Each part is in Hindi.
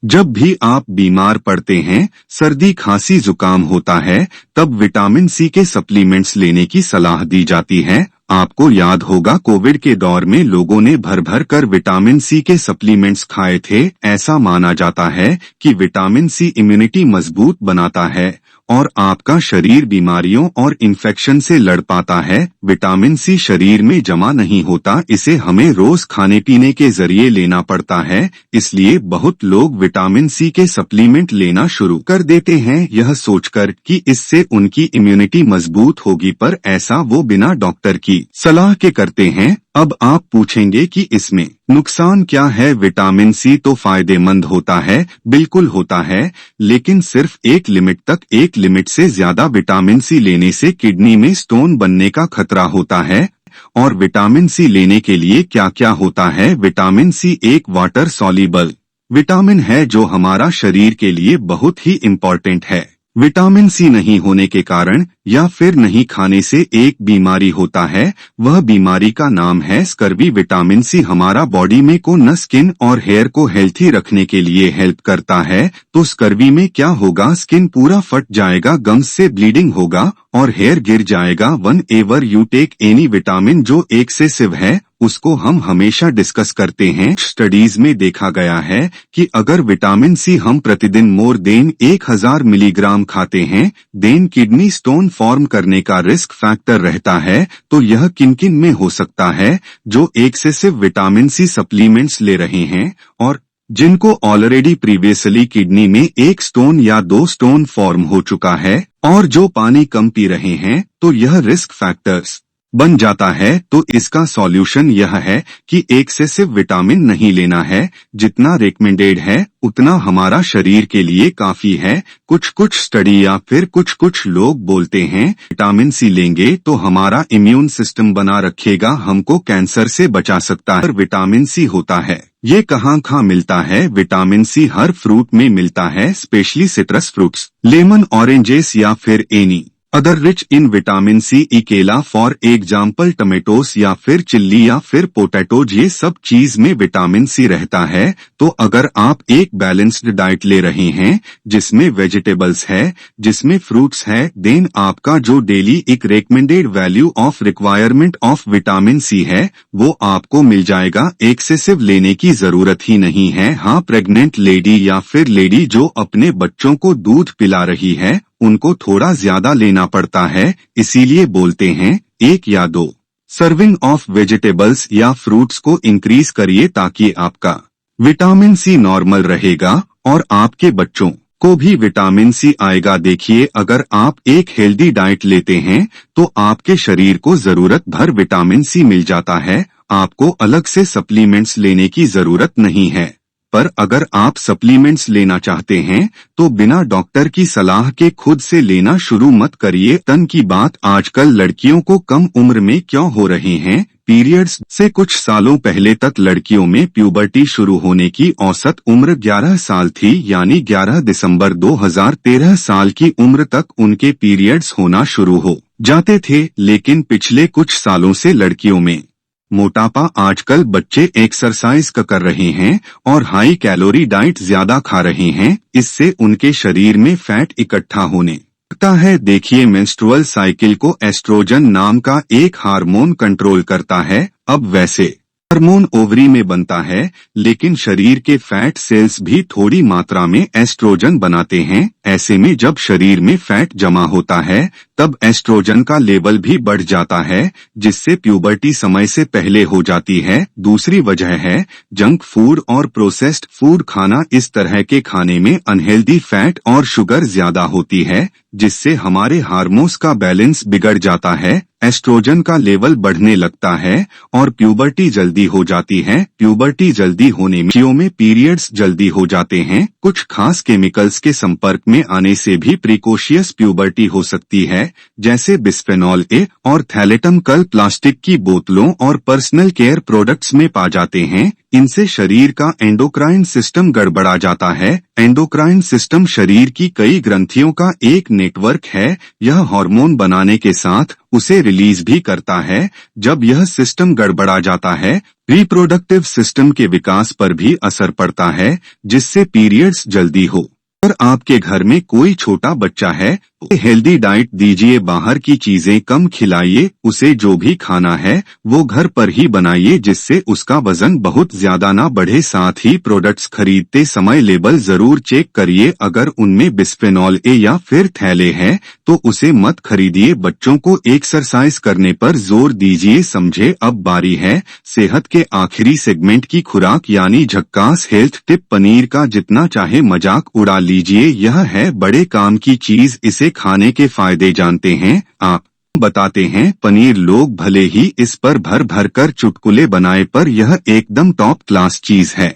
जब भी आप बीमार पड़ते हैं, सर्दी खांसी जुकाम होता है, तब विटामिन सी के सप्लीमेंट्स लेने की सलाह दी जाती है। आपको याद होगा कोविड के दौर में लोगों ने भर भर कर विटामिन सी के सप्लीमेंट्स खाए थे। ऐसा माना जाता है कि विटामिन सी इम्यूनिटी मजबूत बनाता है और आपका शरीर बीमारियों और इन्फेक्शन से लड़ पाता है। विटामिन सी शरीर में जमा नहीं होता, इसे हमें रोज खाने पीने के जरिए लेना पड़ता है। इसलिए बहुत लोग विटामिन सी के सप्लीमेंट लेना शुरू कर देते हैं, यह सोचकर कि इससे उनकी इम्यूनिटी मजबूत होगी, पर ऐसा वो बिना डॉक्टर की सलाह के करते हैं। अब आप पूछेंगे कि इसमें नुकसान क्या है? विटामिन सी तो फायदेमंद होता है, बिल्कुल होता है, लेकिन सिर्फ एक लिमिट तक। एक लिमिट से ज्यादा विटामिन सी लेने से किडनी में स्टोन बनने का खतरा होता है। और विटामिन सी लेने के लिए क्या क्या होता है? विटामिन सी एक वाटर सॉल्युबल विटामिन है जो हमारा शरीर के लिए बहुत ही इम्पोर्टेंट है। विटामिन सी नहीं होने के कारण या फिर नहीं खाने से एक बीमारी होता है, वह बीमारी का नाम है स्कर्वी। विटामिन सी हमारा बॉडी में को न स्किन और हेयर को हेल्थी रखने के लिए हेल्प करता है। तो स्कर्वी में क्या होगा? स्किन पूरा फट जाएगा, गम्स से ब्लीडिंग होगा और हेयर गिर जाएगा। Whenever you take any vitamin जो एक्सेसिव है, उसको हम हमेशा डिस्कस करते हैं। स्टडीज में देखा गया है कि अगर विटामिन सी हम प्रतिदिन मोर देन 1000 मिलीग्राम खाते हैं, देन किडनी स्टोन फॉर्म करने का रिस्क फैक्टर रहता है। तो यह किन किन में हो सकता है? जो एक्सेसिव विटामिन सी सप्लीमेंट्स ले रहे हैं और जिनको ऑलरेडी प्रीवियसली किडनी में एक स्टोन या 2 स्टोन फॉर्म हो चुका है, और जो पानी कम पी रहे हैं, तो यह रिस्क फैक्टर्स बन जाता है। तो इसका सॉल्यूशन यह है कि एक्सेसिव विटामिन नहीं लेना है। जितना रिकमेंडेड है उतना हमारा शरीर के लिए काफी है। कुछ स्टडी या फिर कुछ लोग बोलते हैं विटामिन सी लेंगे तो हमारा इम्यून सिस्टम बना रखेगा, हमको कैंसर से बचा सकता है। विटामिन सी होता है, ये कहाँ मिलता है? विटामिन सी हर फ्रूट में मिलता है, specially citrus fruits, lemon, oranges या फिर any other rich in vitamin C. केला फॉर एग्जाम्पल, टमेटोस या फिर चिल्ली या फिर पोटैटोज, ये सब चीज में विटामिन सी रहता है। तो अगर आप एक बैलेंस्ड डाइट ले रहे हैं जिसमें वेजिटेबल्स है, जिसमें फ्रूट्स है, देन आपका जो डेली एक recommended value of requirement of vitamin C है वो आपको मिल जाएगा। एक्सेसिव लेने की जरूरत ही नहीं है। हाँ, प्रेग्नेंट लेडी या फिर लेडी जो अपने बच्चों को दूध पिला रही है, उनको थोड़ा ज्यादा लेना पड़ता है। इसीलिए बोलते हैं 1 या 2 सर्विंग ऑफ वेजिटेबल्स या फ्रूट्स को इंक्रीज करिए ताकि आपका विटामिन सी नॉर्मल रहेगा और आपके बच्चों को भी विटामिन सी आएगा। देखिए, अगर आप एक हेल्दी डाइट लेते हैं तो आपके शरीर को जरूरत भर विटामिन सी मिल जाता है। आपको अलग से सप्लीमेंट्स लेने की जरूरत नहीं है। पर अगर आप सप्लीमेंट्स लेना चाहते हैं तो बिना डॉक्टर की सलाह के खुद से लेना शुरू मत करिए। तन की बात, आजकल लड़कियों को कम उम्र में क्यों हो रहे हैं पीरियड्स? से कुछ सालों पहले तक लड़कियों में प्यूबर्टी शुरू होने की औसत उम्र 11 साल थी, यानी 11 दिसंबर 2013 साल की उम्र तक उनके पीरियड्स होना शुरू हो जाते थे। लेकिन पिछले कुछ सालों से लड़कियों में मोटापा, आजकल बच्चे एक्सरसाइज कर रहे हैं और हाई कैलोरी डाइट ज्यादा खा रहे हैं, इससे उनके शरीर में फैट इकट्ठा होने लगता है। देखिए, मेंस्ट्रुअल साइकिल को एस्ट्रोजन नाम का एक हार्मोन कंट्रोल करता है। अब वैसे हार्मोन ओवरी में बनता है, लेकिन शरीर के फैट सेल्स भी थोड़ी मात्रा में एस्ट्रोजन बनाते हैं। ऐसे में जब शरीर में फैट जमा होता है तब एस्ट्रोजन का लेवल भी बढ़ जाता है, जिससे प्यूबर्टी समय से पहले हो जाती है। दूसरी वजह है जंक फूड और प्रोसेस्ड फूड खाना। इस तरह के खाने में अनहेल्दी फैट और शुगर ज्यादा होती है, जिससे हमारे हार्मोन्स का बैलेंस बिगड़ जाता है। एस्ट्रोजन का लेवल बढ़ने लगता है और प्यूबर्टी जल्दी हो जाती है। प्यूबर्टी जल्दी होने में पीरियड्स जल्दी हो जाते हैं। कुछ खास केमिकल्स के संपर्क में आने से भी प्रिकोशियस प्यूबर्टी हो सकती है, जैसे बिस्फेनॉल ए और थैलेटम। कल प्लास्टिक की बोतलों और पर्सनल केयर प्रोडक्ट्स में पा जाते हैं। इनसे शरीर का एंडोक्राइन सिस्टम गड़बड़ा जाता है। एंडोक्राइन सिस्टम शरीर की कई ग्रंथियों का एक नेटवर्क है। यह हार्मोन बनाने के साथ उसे रिलीज भी करता है। जब यह सिस्टम गड़बड़ा जाता है, रिप्रोडक्टिव सिस्टम के विकास पर भी असर पड़ता है, जिससे पीरियड्स जल्दी हो। अगर आपके घर में कोई छोटा बच्चा है, हेल्दी डाइट दीजिए, बाहर की चीजें कम खिलाइए, उसे जो भी खाना है वो घर पर ही बनाइए जिससे उसका वजन बहुत ज्यादा ना बढ़े। साथ ही प्रोडक्ट्स खरीदते समय लेबल जरूर चेक करिए। अगर उनमें बिस्फेनॉल ए या फिर थैले हैं तो उसे मत खरीदिए। बच्चों को एक्सरसाइज करने पर जोर दीजिए। समझे। अब बारी है सेहत के आखिरी सेगमेंट की, खुराक यानी झक्कास हेल्थ टिप। पनीर का जितना चाहे मजाक उड़ा लीजिए, यह है बड़े काम की चीज। इसे खाने के फायदे जानते हैं आप? बताते हैं। पनीर लोग भले ही इस पर भर भर कर चुटकुले बनाए, पर यह एकदम टॉप क्लास चीज है।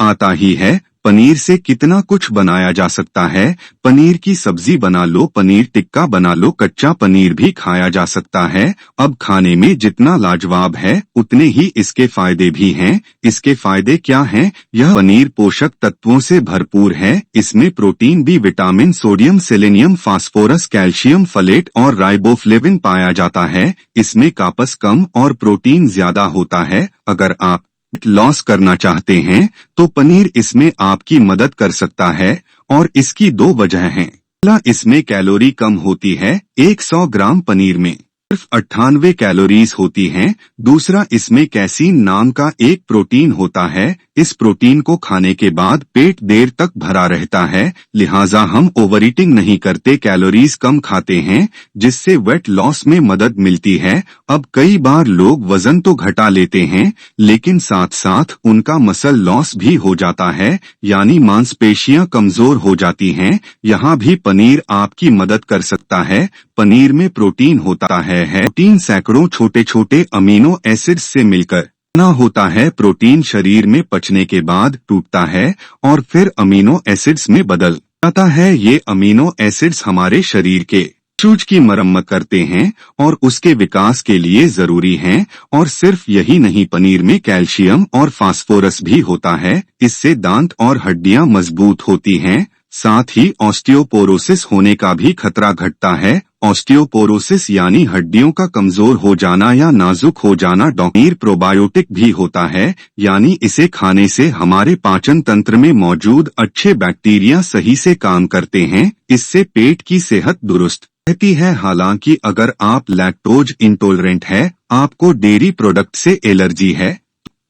आता ही है पनीर से कितना कुछ बनाया जा सकता है। पनीर की सब्जी बना लो, पनीर टिक्का बना लो, कच्चा पनीर भी खाया जा सकता है। अब खाने में जितना लाजवाब है उतने ही इसके फायदे भी हैं। इसके फायदे क्या हैं? यह पनीर पोषक तत्वों से भरपूर है। इसमें प्रोटीन भी, vitamin, sodium, selenium, phosphorus, calcium, flat और राइबोफ्लेविन पाया जाता है। इसमें कार्ब्स कम और प्रोटीन ज्यादा होता है। अगर आप लॉस करना चाहते हैं तो पनीर इसमें आपकी मदद कर सकता है, और इसकी दो वजह हैं। पहला, इसमें कैलोरी कम होती है। 100 ग्राम पनीर में सिर्फ 98 कैलोरीज होती हैं। दूसरा, इसमें कैसीन नाम का एक प्रोटीन होता है। इस प्रोटीन को खाने के बाद पेट देर तक भरा रहता है, लिहाजा हम ओवर ईटिंग नहीं करते, कैलोरीज कम खाते हैं, जिससे वेट लॉस में मदद मिलती है। अब कई बार लोग वजन तो घटा लेते हैं, लेकिन साथ साथ उनका मसल लॉस भी हो जाता है, यानी मांसपेशियां कमजोर हो जाती हैं। यहाँ भी पनीर आपकी मदद कर सकता है। पनीर में प्रोटीन होता है। प्रोटीन सैकड़ों छोटे छोटे अमीनो एसिड्स से मिलकर बना होता है। प्रोटीन शरीर में पचने के बाद टूटता है और फिर अमीनो एसिड्स में बदल जाता है। ये अमीनो एसिड्स हमारे शरीर के टिश्यूज की मरम्मत करते हैं और उसके विकास के लिए जरूरी हैं। और सिर्फ यही नहीं, पनीर में कैल्शियम और फास्फोरस भी होता है। इससे दांत और हड्डियां मजबूत होती हैं। साथ ही ऑस्टियोपोरोसिस होने का भी खतरा घटता है। ऑस्टियोपोरोसिस यानी हड्डियों का कमजोर हो जाना या नाजुक हो जाना। पनीर प्रोबायोटिक भी होता है, यानी इसे खाने से हमारे पाचन तंत्र में मौजूद अच्छे बैक्टीरिया सही से काम करते हैं। इससे पेट की सेहत दुरुस्त रहती है। हालांकि अगर आप लैक्टोज इंटॉलरेंट है, आपको डेयरी प्रोडक्ट से एलर्जी है,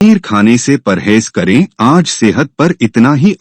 पनीर खाने से परहेज करें। आज सेहत पर इतना ही।